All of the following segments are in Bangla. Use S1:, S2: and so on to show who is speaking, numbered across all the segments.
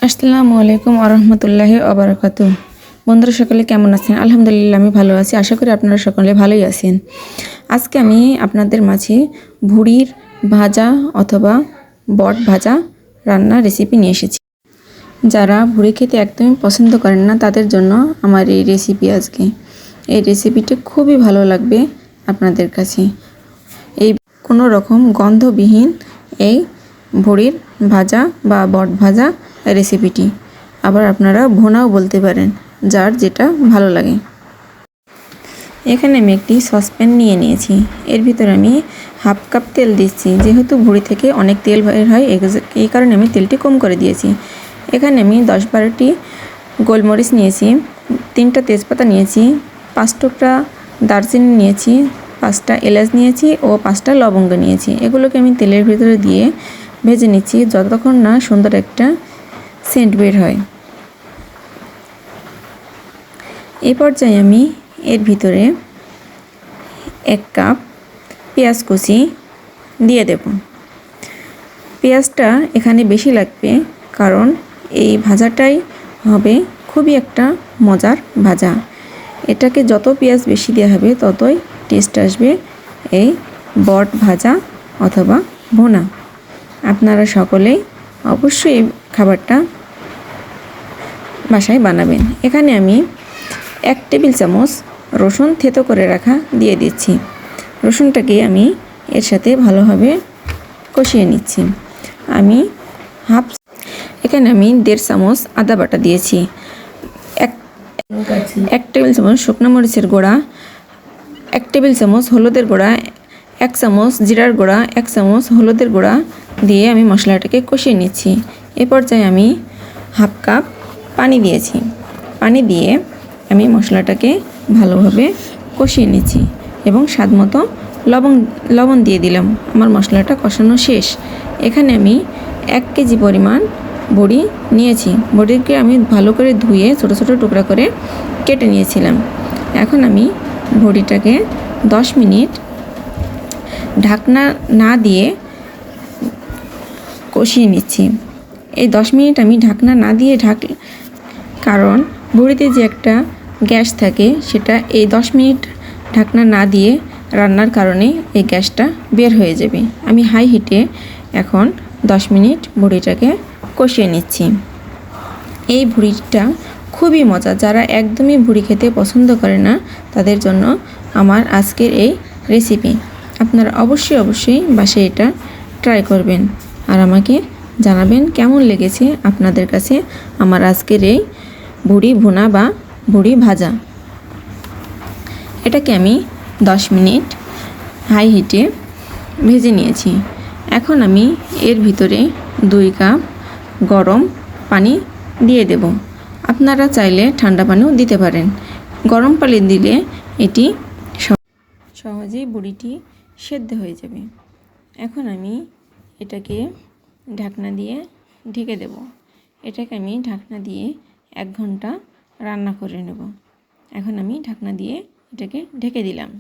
S1: আসসালামু আলাইকুম আরহামতুল্লাহি ওবারাকাতু। বন্ধুরা সকলে কেমন আছেন? আলহামদুলিল্লাহ আমি ভালো আছি। আশা করি আপনারা সকলে ভালোই আছেন। আজকে আমি আপনাদের মাঝে ভুড়ির ভাজা অথবা বট ভাজা রান্নার রেসিপি নিয়ে এসেছি। যারা ভুড়ি খেতে একদমই পছন্দ করেন না তাদের জন্য আমার এই রেসিপি আজকে। এই রেসিপিটি খুবই ভালো লাগবে আপনাদের কাছে। এই কোনো রকম গন্ধবিহীন এই ভুড়ির ভাজা বা বট ভাজা রেসিপিটি, আবার আপনারা ভুনাও বলতে পারেন, যার যেটা ভালো লাগে। এখানে আমি একটি সসপ্যান নিয়ে নিয়েছি। এর ভিতরে আমি হাফ কাপ তেল দিচ্ছি। যেহেতু ভুড়ি থেকে অনেক তেল বের হয়, এই কারণে আমি তেলটি কম করে দিয়েছি। এখানে আমি 10-12টি গোলমরিচ নিয়েছি, 3টা তেজপাতা নিয়েছি, 5 টুকরা দারচিনি নিয়েছি, 5টা এলাচ নিয়েছি ও 5টা লবঙ্গ নিয়েছি। এগুলোকে আমি তেলের ভিতরে দিয়ে ভেজে নিচ্ছি যতক্ষণ না সুন্দর একটা সেন্ট বের হয়। এই পর্যায়ে আমি এর ভিতরে 1 কাপ পেঁয়াজ কুচি দিয়ে দেব। পেঁয়াজটা এখানে বেশি লাগবে, কারণ এই ভাজাটাই হবে খুবই একটা মজার ভাজা। এটাকে যত পেঁয়াজ বেশি দেওয়া হবে ততই টেস্ট আসবে এই বট ভাজা অথবা ভুনা। আপনারা সকলেই অবশ্যই এই খাবারটা বাসায় বানাবেন। এখানে আমি 1 টেবিল চামচ রসুন থেতো করে রাখা দিয়ে দিচ্ছি। রসুনটাকে আমি এর সাথে ভালোভাবে কষিয়ে নিচ্ছি। এখানে আমি 1.5 চামচ আদা বাটা দিয়েছি, 1 টেবিল চামচ শুকনো মরিচের গুঁড়া, 1 টেবিল চামচ হলুদের গুঁড়া, 1 চামচ জিরার গুঁড়া, 1 চামচ হলুদের গুঁড়া দিয়ে আমি মশলাটাকে কষিয়ে নিচ্ছি। এ পর্যায়ে আমি হাফ কাপ পানি দিয়েছি। পানি দিয়ে আমি মশলাটাকে ভালোভাবে কষিয়ে নিচ্ছি এবং স্বাদমতো লবণ দিয়ে দিলাম। আমার মশলাটা কষানো শেষ। এখানে আমি 1 কেজি পরিমাণ বড়ি নিয়েছি। বড়িকে আমি ভালো করে ধুয়ে ছোটো ছোটো টুকরা করে কেটে নিয়েছিলাম। এখন আমি বড়িটাকে 10 মিনিট ঢাকনা না দিয়ে কষিয়ে নিচ্ছি। এই 10 মিনিট আমি ঢাকনা না দিয়ে কারণ বড়িতে যে একটা গ্যাস থাকে, সেটা এই 10 মিনিট ঢাকনা না দিয়ে রান্নার কারণে এই গ্যাসটা বের হয়ে যাবে। আমি হাই হিটে এখন 10 মিনিট বড়িটাকে কষিয়ে নিচ্ছি। এই ভুড়িটা খুবই মজা। যারা একদমই ভুড়ি খেতে পছন্দ করে না তাদের জন্য আমার আজকের এই রেসিপি। আপনারা অবশ্যই বাসায় এটা ট্রাই করবেন আর আমাকে জানাবেন কেমন লেগেছে আপনাদের কাছে আমার আজকের এই ভুড়ি ভুনা বা ভুড়ি ভাজা। এটাকে আমি 10 মিনিট হাই হিটে ভেজে নিয়েছি। এখন আমি এর ভিতরে 2 কাপ গরম পানি দিয়ে দেব। আপনারা চাইলে ঠান্ডা পানিও দিতে পারেন। গরম পানি দিলে এটি সহজেই বড়িটি সেদ্ধ হয়ে যাবে। এখন আমি এটাকে ঢাকনা দিয়ে ঢেকে দেব। এটাকে আমি ঢাকনা দিয়ে 1 ঘন্টা রান্না করে নেব। এখন আমি ঢাকনা দিয়ে এটাকে ঢেকে দিলাম।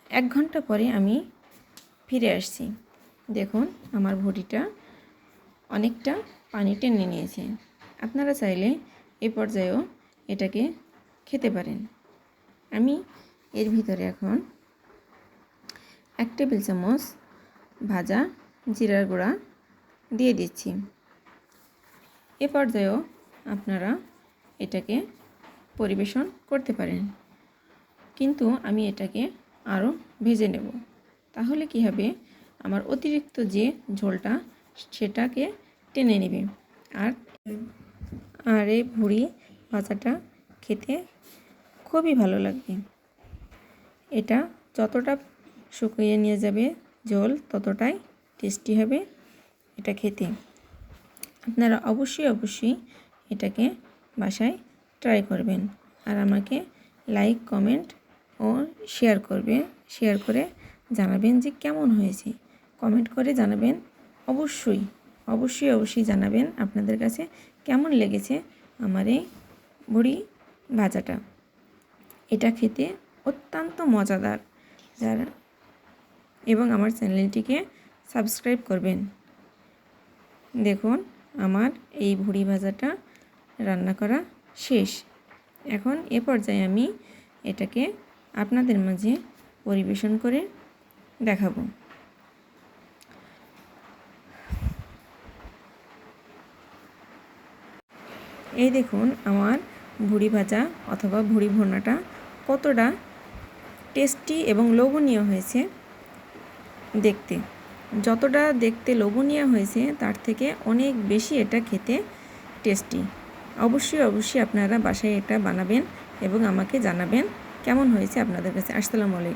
S1: 1 ঘন্টা পরে আমি ফিরে আসছি। দেখুন আমার ভুড়িটা অনেকটা পানি টেনে নিয়েছে। আপনারা চাইলে এই পর্যায়েও এটাকে খেতে পারেন। আমি এর ভিতরে এখন 1 টেবিল চামচ ভাজা জিরার গুঁড়া দিয়ে দিচ্ছি। এ পর্যায়েও আপনারা এটাকে পরিবেশন করতে পারেন, কিন্তু আমি এটাকে আরও ভেজে নেব। তাহলে কি হবে, আমার অতিরিক্ত যে ঝোলটা সেটাকে টেনে নেবে আর এই ভুড়ি ভাজাটা খেতে খুবই ভালো লাগবে। এটা যতটা শুকিয়ে নিয়ে যাবে ঝোল, ততটাই টেস্টি হবে এটা খেতে। আপনারা অবশ্যই এটাকে বাসায় ট্রাই করবেন আর আমাকে লাইক কমেন্ট ও শেয়ার করে জানাবেন যে কেমন হয়েছে। কমেন্ট করে জানাবেন। অবশ্যই জানাবেন আপনাদের কাছে কেমন লেগেছে আমার এই ভুড়ি ভাজাটা। এটা খেতে অত্যন্ত মজাদার। এবং আমার চ্যানেলটিকে সাবস্ক্রাইব করবেন। দেখুন আমার এই ভুড়ি ভাজাটা রান্না করা শেষ। এখন এ পর্যায়ে আমি এটাকে আপনাদের মাঝে পরিবেশন করে দেখাবো। এই দেখুন আমার ভুড়ি ভাজা অথবা ভুড়ি ভুনাটা কতটা টেস্টি এবং লোভনীয় হয়েছে দেখতে। যতটা দেখতে লোভনীয় হয়েছে তার থেকে অনেক বেশি এটা খেতে টেস্টি। অবশ্যই আপনারা বাসায় এটা বানাবেন এবং আমাকে জানাবেন কেমন হয়েছে আপনাদের কাছে। আসসালামু আলাইকুম।